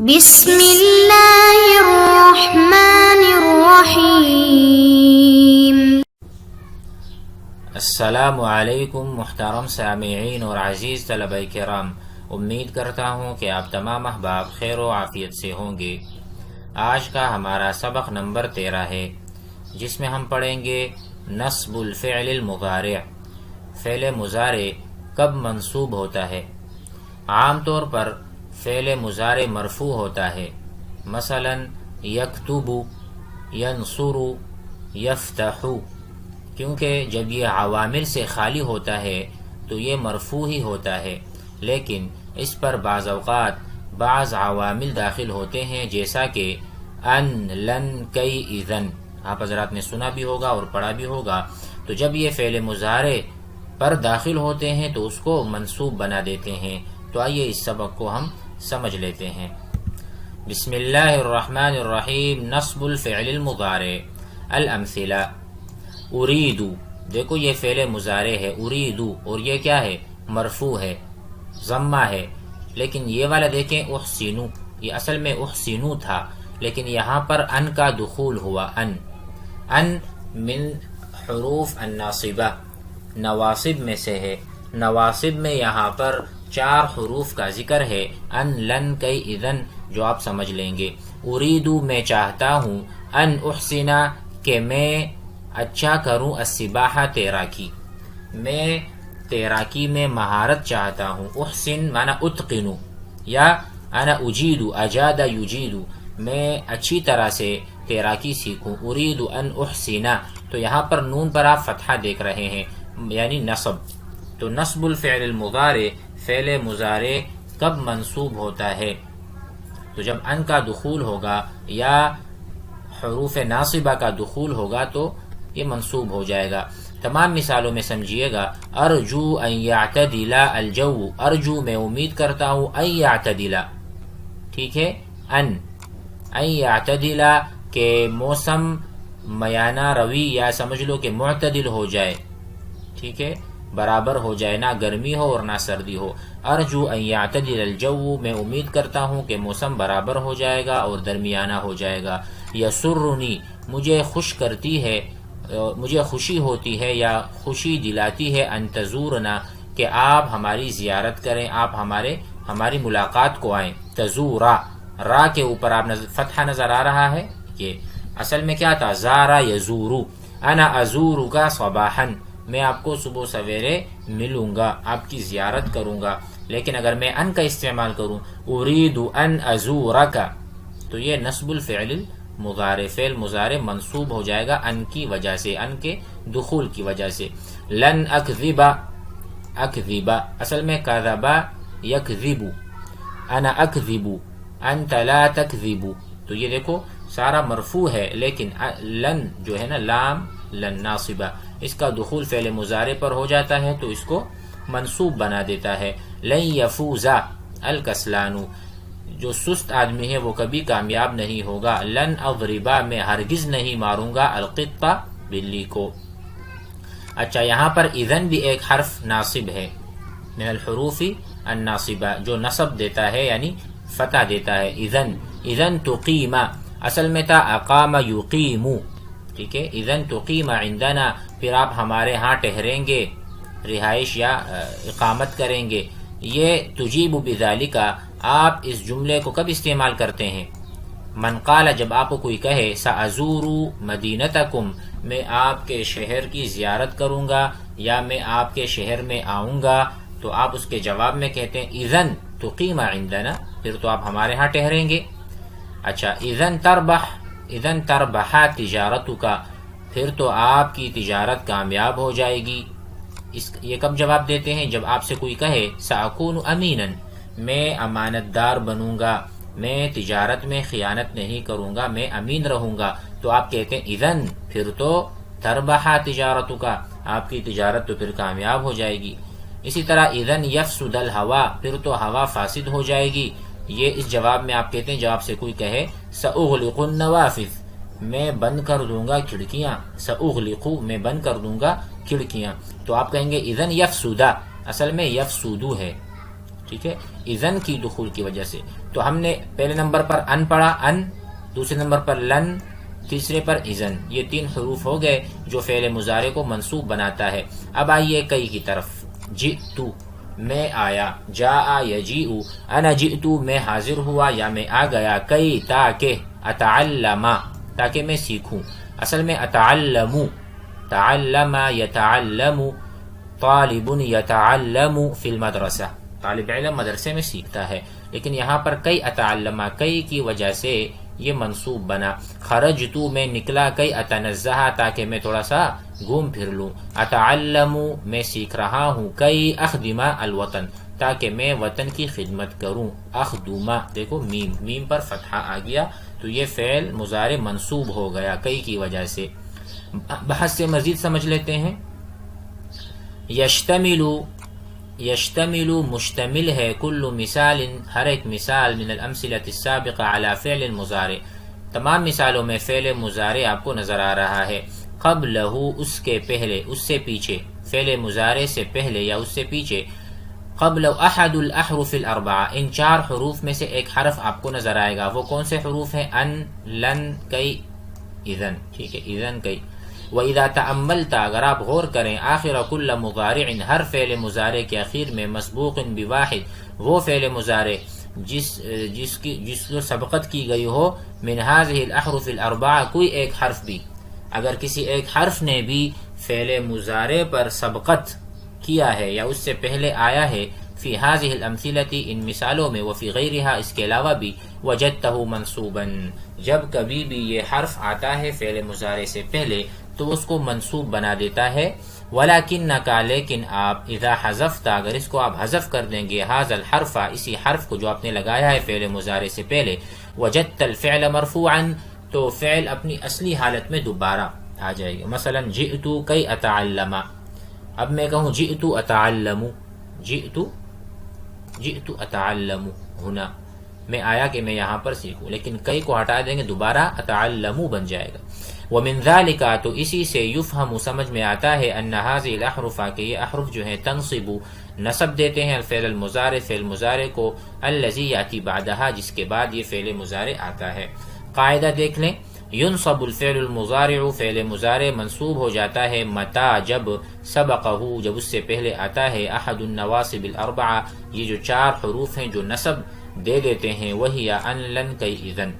بسم اللہ الرحمن الرحیم۔ السلام علیکم محترم سامعین اور عزیز طلبہ کرام، امید کرتا ہوں کہ آپ تمام احباب خیر و عافیت سے ہوں گے۔ آج کا ہمارا سبق نمبر 13 ہے، جس میں ہم پڑھیں گے نصب الفعل المضارع، فعل مضارع کب منصوب ہوتا ہے۔ عام طور پر فعل مضارع مرفوع ہوتا ہے، مثلا یکتب، ینصر، یفتح، کیونکہ جب یہ عوامل سے خالی ہوتا ہے تو یہ مرفوع ہی ہوتا ہے، لیکن اس پر بعض اوقات بعض عوامل داخل ہوتے ہیں، جیسا کہ ان، لن، کئی، اذن، آپ حضرات نے سنا بھی ہوگا اور پڑھا بھی ہوگا۔ تو جب یہ فعل مضارع پر داخل ہوتے ہیں تو اس کو منصوب بنا دیتے ہیں۔ تو آئیے اس سبق کو ہم سمجھ لیتے ہیں۔ بسم اللہ الرحمن الرحیم۔ نصب الفعل المضارع، الامثلہ، اريد، دیکھو یہ فعل مضارع ہے اريد، اور یہ کیا ہے؟ مرفوع ہے، ضمہ ہے، لیکن یہ والا دیکھیں احسن، یہ اصل میں احسن تھا، لیکن یہاں پر ان کا دخول ہوا۔ ان من حروف الناصبہ، نواصب میں سے ہے۔ نواصب میں یہاں پر 4 حروف کا ذکر ہے، ان، لن، کئی، اذن، جو آپ سمجھ لیں گے۔ اريد، میں چاہتا ہوں، ان احسن، کہ میں اچھا کروں، السباحہ، تیراکی، میں تیراکی میں مہارت چاہتا ہوں۔ احسن معنی اتقن، یا انا اجید، اجاد یجید، میں اچھی طرح سے تیراکی سیکھوں۔ اريد ان احسن، تو یہاں پر نون پر آپ فتحہ دیکھ رہے ہیں، یعنی نصب۔ تو نصب الفعل المضارع، فعل مضارع کب منصوب ہوتا ہے؟ تو جب ان کا دخول ہوگا یا حروف ناصبہ کا دخول ہوگا تو یہ منصوب ہو جائے گا۔ تمام مثالوں میں سمجھیے گا، ارجو ان یعتدل الجو، ارجو میں امید کرتا ہوں، ان یعتدل، ٹھیک ہے، ان یعتدل، کہ موسم میانہ روی، یا سمجھ لو کہ معتدل ہو جائے، ٹھیک ہے، برابر ہو جائے، نہ گرمی ہو اور نہ سردی ہو۔ ارجو ان یعتدل الجو، میں امید کرتا ہوں کہ موسم برابر ہو جائے گا اور درمیانہ ہو جائے گا۔ یسرنی، مجھے خوش کرتی ہے، مجھے خوشی ہوتی ہے یا خوشی دلاتی ہے، ان تزورنا، کہ آپ ہماری زیارت کریں، آپ ہماری ملاقات کو آئیں۔ تزورا، را کے اوپر آپ فتحہ نظر آ رہا ہے، یہ اصل میں کیا تھا؟ زارا یزورو، انا ازورک صباحا، میں آپ کو صبح سویرے ملوں گا، آپ کی زیارت کروں گا۔ لیکن اگر میں ان کا استعمال کروں، اريد ان ازورک، تو یہ نصب الفعل المضارع، فعل مضارع منصوب ہو جائے گا ان کی وجہ سے، ان کے دخول کی وجہ سے۔ لن اکذب، اکذب اصل میں کذب یکذب، انا اکذب، انت لا تکذب، تو یہ دیکھو سارا مرفوع ہے، لیکن لن جو ہے نا، لام لن ناصبہ، اس کا دخول فعل مضارع پر ہو جاتا ہے تو اس کو منصوب بنا دیتا ہے۔ لن یفوز الکسلان، جو سست آدمی ہے وہ کبھی کامیاب نہیں ہوگا۔ لن اضربا، میں ہرگز نہیں ماروں گا، القطہ، بلی کو۔ اچھا، یہاں پر اذن بھی ایک حرف ناصب ہے، من الحروف الناصبہ، جو نصب دیتا ہے یعنی فتح دیتا ہے۔ اذن تقیم، اصل میں تھا اقام یقیم، ٹھیک ہے، اذن تقیم عندنا، پھر آپ ہمارے ہاں ٹھہریں گے، رہائش یا اقامت کریں گے۔ یہ تجیب بذالک، آپ اس جملے کو کب استعمال کرتے ہیں؟ من قال، جب آپ کو کوئی کہے، سأزور مدینتکم، میں آپ کے شہر کی زیارت کروں گا یا میں آپ کے شہر میں آؤں گا، تو آپ اس کے جواب میں کہتے ہیں اذن تقیم عندنا، پھر تو آپ ہمارے ہاں ٹھہریں گے۔ اچھا، اذن تربح تجارتک، پھر تو آپ کی تجارت کامیاب ہو جائے گی۔ یہ کب جواب دیتے ہیں؟ جب آپ سے کوئی کہے سأکون امینا، میں امانت دار بنوں گا، میں تجارت میں خیانت نہیں کروں گا، میں امین رہوں گا، تو آپ کہتے ہیں اذن، پھر تو تربح تجارتک، آپ کی تجارت تو پھر کامیاب ہو جائے گی۔ اسی طرح اذن یفسد الہوا، پھر تو ہوا فاسد ہو جائے گی۔ یہ اس جواب میں آپ کہتے ہیں جب آپ سے کوئی کہے سأغلق النوافذ، میں بند کر دوں گا کھڑکیاں، سأغلق، میں بند کر دوں گا کھڑکیاں، تو آپ کہیں گے اذن یفسد، اصل میں یفسدو ہے، ٹھیک ہے، اذن کی دخول کی وجہ سے۔ تو ہم نے پہلے نمبر پر ان پڑھا، ان، دوسرے نمبر پر لن، تیسرے پر اذن. یہ 3 حروف ہو گئے جو فعل مضارع کو منصوب بناتا ہے. اب آئیے کئی کی طرف. جئتو میں آیا، جاء یجیء، انا جئت میں حاضر ہوا یا میں آ گیا، کئی تاکہ، اتعلم تاکہ میں سیکھوں. اصل میں اتعلم، تعلم یتعلم، طالب یتعلم فی المدرسہ، طالب علم مدرسے میں سیکھتا ہے. لیکن یہاں پر کئی اتعلم، کئی کی وجہ سے یہ منصوب بنا. خرجتو میں نکلا، کئی اتنزہ تاکہ میں تھوڑا سا گھوم پھر لوں. اتعلم میں سیکھ رہا ہوں، کئی اخدم الوطن تاکہ میں وطن کی خدمت کروں. اخدم دیکھو میم پر فتحہ آ گیا تو یہ فعل مضارع منصوب ہو گیا کئی کی وجہ سے. بحث سے مزید سمجھ لیتے ہیں. یشتمل مشتمل ہے، کل مثال ہر ایک مثال، من الامثلۃ السابقہ علی فعل مضارع، تمام مثالوں میں فعل مضارع آپ کو نظر آ رہا ہے. قبلہ اس کے پہلے، اس سے پیچھے، فعل مضارع سے پہلے یا اس سے پیچھے. قبل احد الاحرف الاربعہ، ان 4 حروف میں سے ایک حرف آپ کو نظر آئے گا. وہ کون سے حروف ہیں؟ ان، لن، کئی، اذن. ٹھیک ہے، اذن، کئی. وَإِذَا تَأَمَّلْتَ اگر آپ غور کریں، آخر کل مضارع ہر فعل مضارع کے اخیر میں مسبوق بواحد وہ فعل مضارع جس کو سبقت کی گئی ہو من هذه الاحرف الاربعہ کوئی ایک حرف بھی، اگر کسی ایک حرف نے بھی فعل مضارع پر سبقت کیا ہے یا اس سے پہلے آیا ہے، فی هذه الامثلۃ ان مثالوں میں، وفی غیرها اس کے علاوہ بھی، وجدته منصوبا جب کبھی بھی یہ حرف آتا ہے فعل مضارع سے پہلے تو اس کو منصوب بنا دیتا ہے. ولیکنک لیکن آپ، اذا حذفت اگر اس کو آپ حذف کر دیں گے، ھذا الحرف اسی حرف کو جو آپ نے لگایا ہے فعل مضارع سے پہلے، وجدت الفعل مرفوعا تو فعل اپنی اصلی حالت میں دوبارہ آ جائے گا. مثلا جئت کئی اتعلم، اب میں کہوں جئت اتعلم، جئت اتعلم ہنا، میں آیا کہ میں یہاں پر سیکھوں، لیکن کئی کو ہٹا دیں گے دوبارہ اتعلم بن جائے گا. ومن ذالک تو اسی سے یفہم سمجھ میں آتا ہے ان هذه الاحرف کہ یہ احرف جو ہیں تنصب نصب دیتے ہیں الفعل المضارع فعل مضارع کو، الذی یاتی بعدها جس کے بعد یہ فعل مضارع آتا ہے. قاعدہ دیکھ لیں. ينصب الفعل المضارع فعل مضارع منصوب ہو جاتا ہے متا جب سبقہ جب اس سے پہلے آتا ہے احد النواصب الاربعہ یہ جو 4 حروف ہیں جو نصب دے دیتے ہیں، وہی ان، لن، کئی، اذن.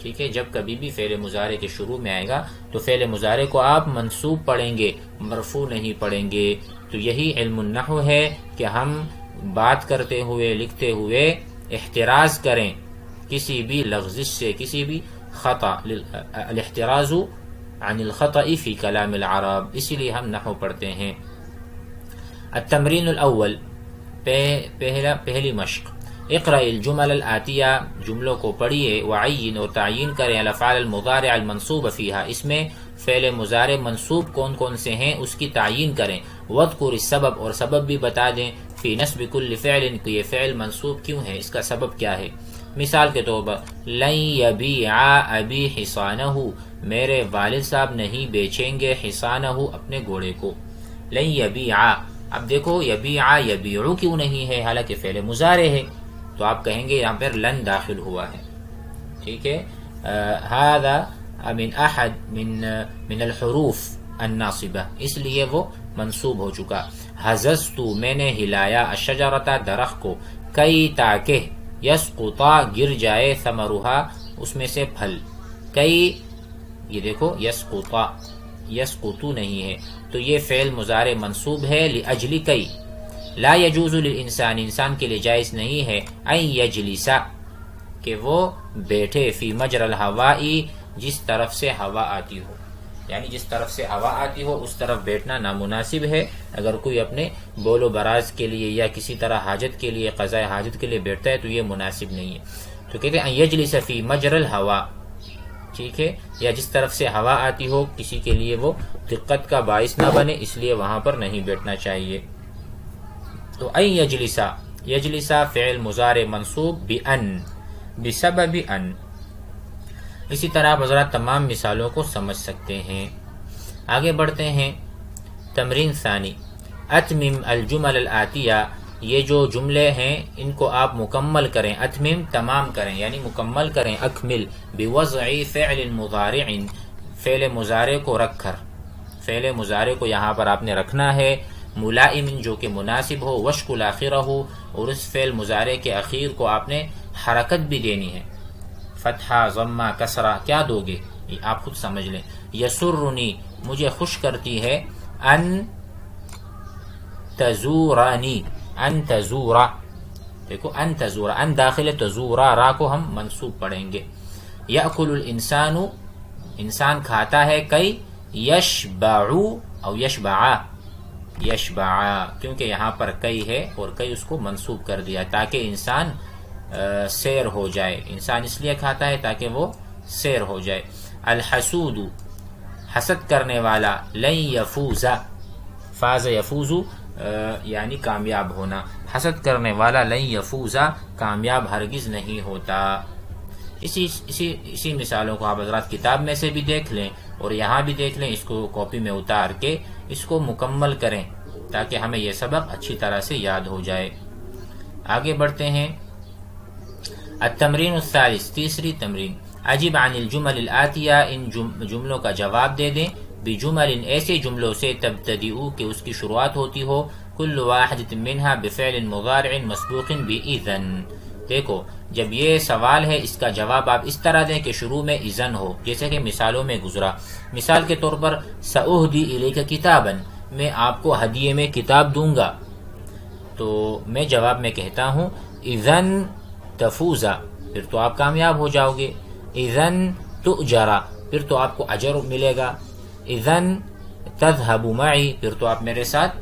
ٹھیک ہے، جب کبھی بھی فعل مضارع کے شروع میں آئے گا تو فعل مضارع کو آپ منصوب پڑھیں گے، مرفوع نہیں پڑھیں گے. تو یہی علم النحو ہے کہ ہم بات کرتے ہوئے، لکھتے ہوئے احتراز کریں کسی بھی لغزش سے، کسی بھی خطا. الاحتراز عن الخطأ فی کلام العرب، اسی لیے ہم نحو پڑھتے ہیں. التمرین الاول، پہلی مشق. اقرأ الجمل الآتیہ جملوں کو پڑھیے، وعین اور تعین کریں الافعال المضارع المنصوب فیہا اس میں فعل مضارع منصوب کون کون سے ہیں اس کی تعین کریں. واذکر السبب اور سبب بھی بتا دیں، فی نصب کل فعل کہ یہ فعل منصوب کیوں ہے، اس کا سبب کیا ہے. مثال کے طور پر لن یبیع ابی حصانہ میرے والد صاحب نہیں بیچیں گے حصانہ اپنے گھوڑے کو. لن یبیع، اب دیکھو یبیع یبیع کیوں نہیں ہے حالانکہ فعل مضارع ہے، تو آپ کہیں گے یہاں پر لن داخل ہوا ہے. ٹھیک ہے، هذا من احد من الحروف الناصبہ اس لیے وہ منصوب ہو چکا. حززت میں نے ہلایا الشجرۃ درخت کو، کئی تاکہ یسقطا گر جائے ثمرها اس میں سے پھل. کئی یہ دیکھو یسقطا، یسقطو نہیں ہے تو یہ فعل مضارع منصوب ہے لاجل کئی. لا یجوز للانسان انسان کے لیے جائز نہیں ہے ان یجلس کہ وہ بیٹھے فی مجرى الہواء جس طرف سے ہوا آتی ہو، یعنی جس طرف سے ہوا آتی ہو اس طرف بیٹھنا نامناسب ہے. اگر کوئی اپنے بول و براز کے لیے یا کسی طرح حاجت کے لیے، قضاء حاجت کے لیے بیٹھتا ہے تو یہ مناسب نہیں ہے. تو کہتے ہیں ان یجلس فی مجرى الہواء، ٹھیک ہے، یا جس طرف سے ہوا آتی ہو کسی کے لیے وہ دقت کا باعث نہ بنے اس لیے وہاں پر نہیں بیٹھنا چاہیے. تو ان یجلسا، یجلسا فعل مضارع منصوب بان، بسبب ان. اسی طرح آپ حضرات تمام مثالوں کو سمجھ سکتے ہیں. آگے بڑھتے ہیں. تمرین ثانی. اتمم الجمل الآتیہ یہ جو جملے ہیں ان کو آپ مکمل کریں، اتمم تمام کریں، یعنی مکمل کریں، اکمل بوضع فعل مضارع، فعل مضارع کو رکھ کر، فعل مضارع کو یہاں پر آپ نے رکھنا ہے، ملائم جو کہ مناسب ہو، وشکل آخرہ ہو، اور اس فعل مضارع کے اخیر کو آپ نے حرکت بھی دینی ہے، فتحہ ضمہ کسرہ، کیا دو گے یہ آپ خود سمجھ لیں۔ یسرنی مجھے خوش کرتی ہے، ان تزورانی، ان تزورا، دیکھو ان تزورا، ان داخل تزورا، را کو ہم منصوب پڑھیں گے۔ یأکل الانسان، انسان کھاتا ہے، کئی یشبعو او یشبعا، یشبعا، کیونکہ یہاں پر کئی ہے اور کئی اس کو منصوب کر دیا تاکہ انسان سیر ہو جائے، انسان اس لیے کھاتا ہے تاکہ وہ سیر ہو جائے۔ الحسود حسد کرنے والا، لن یفوز، فاز یفوز یعنی کامیاب ہونا، حسد کرنے والا لن یفوز کامیاب ہرگز نہیں ہوتا۔ اسی مثالوں کو آپ حضرات کتاب میں سے بھی دیکھ لیں اور یہاں بھی دیکھ لیں، اس کو کاپی میں اتار کے اس کو مکمل کریں تاکہ ہمیں یہ سبق اچھی طرح سے یاد ہو جائے۔ آگے بڑھتے ہیں۔ التمرین الثالث، تیسری تمرین، اجب عن الجمل الآتیہ، ان جملوں کا جواب دے دیں، بجمل ایسے جملوں سے تبتدئ کہ اس کی شروعات ہوتی ہو، کل واحد منہا بفعل مضارع مسبوق بإذن۔ دیکھو جب یہ سوال ہے اس کا جواب آپ اس طرح دیں کہ شروع میں اذن ہو، جیسے کہ مثالوں میں گزرا۔ مثال کے طور پر سأہدی الیک کتابا، میں آپ کو ہدیے میں کتاب دوں گا، تو میں جواب میں کہتا ہوں اذن تفوزا، پھر تو آپ کامیاب ہو جاؤ گے، اذن تؤجرا، پھر تو آپ کو اجر ملے گا، اذن تذهب معی، پھر تو آپ میرے ساتھ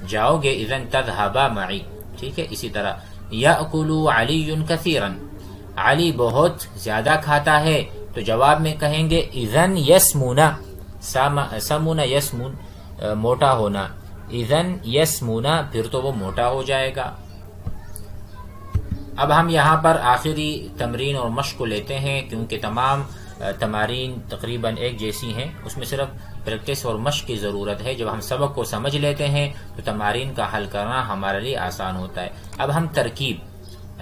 جاؤ گے، اذن تذهبا معی، ٹھیک ہے۔ اسی طرح یأکل علی کثیرا، علی بہت زیادہ کھاتا ہے، تو جواب میں کہیں گے اذن یسمون، سمون یسمون موٹا ہونا، اذن یسمون، پھر تو وہ موٹا ہو جائے گا۔ اب ہم یہاں پر آخری تمرین اور مشق کو لیتے ہیں، کیونکہ تمام تمارین تقریباً ایک جیسی ہیں، اس میں صرف پریکٹس اور مشق کی ضرورت ہے۔ جب ہم سبق کو سمجھ لیتے ہیں تو تمارین کا حل کرنا ہمارے لیے آسان ہوتا ہے۔ اب ہم ترکیب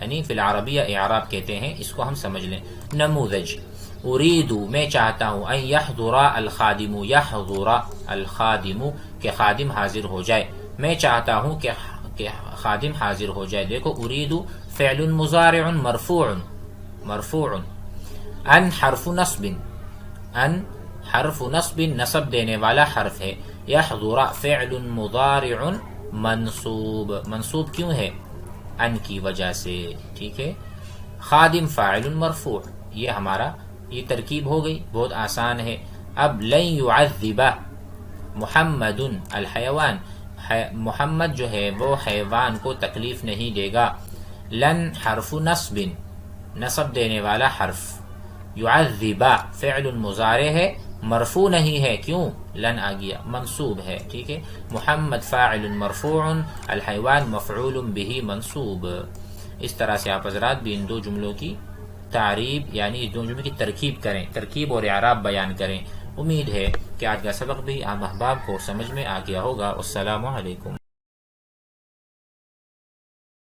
یعنی فی العربیہ اعراب کہتے ہیں، اس کو ہم سمجھ لیں۔ نموذج، اريد میں چاہتا ہوں، ان يحضر الخادم، يحضر الخادم کہ خادم حاضر ہو جائے، میں چاہتا ہوں کہ خادم حاضر ہو جائے۔ دیکھو اريد فعل مضارع مرفوع، مرفوع، ان حرف نصب، ان حرف نصب نصب دینے والا حرف ہے، يحضر فعل مضارع منصوب، منصوب کیوں ہے؟ ان کی وجہ سے، ٹھیک ہے۔ خادم فاعل مرفوع، یہ ہمارا یہ ترکیب ہو گئی، بہت آسان ہے۔ اب لن يعذب محمد الحیوان، محمد جو ہے وہ حیوان کو تکلیف نہیں دے گا۔ لن حرف نصب، نصب دینے والا حرف، يعذب فعل مضارع ہے، مرفوع نہیں ہے، کیوں؟ لن آ گیا، منصوب ہے، ٹھیک ہے۔ محمد فاعل مرفوع، الحیوان مفعول به منصوب۔ اس طرح سے آپ حضرات بھی ان دو جملوں کی تعریب یعنی دو جملوں کی ترکیب کریں، ترکیب اور اعراب بیان کریں۔ امید ہے کہ آج کا سبق بھی آپ احباب کو سمجھ میں آ گیا ہوگا۔ السلام علیکم۔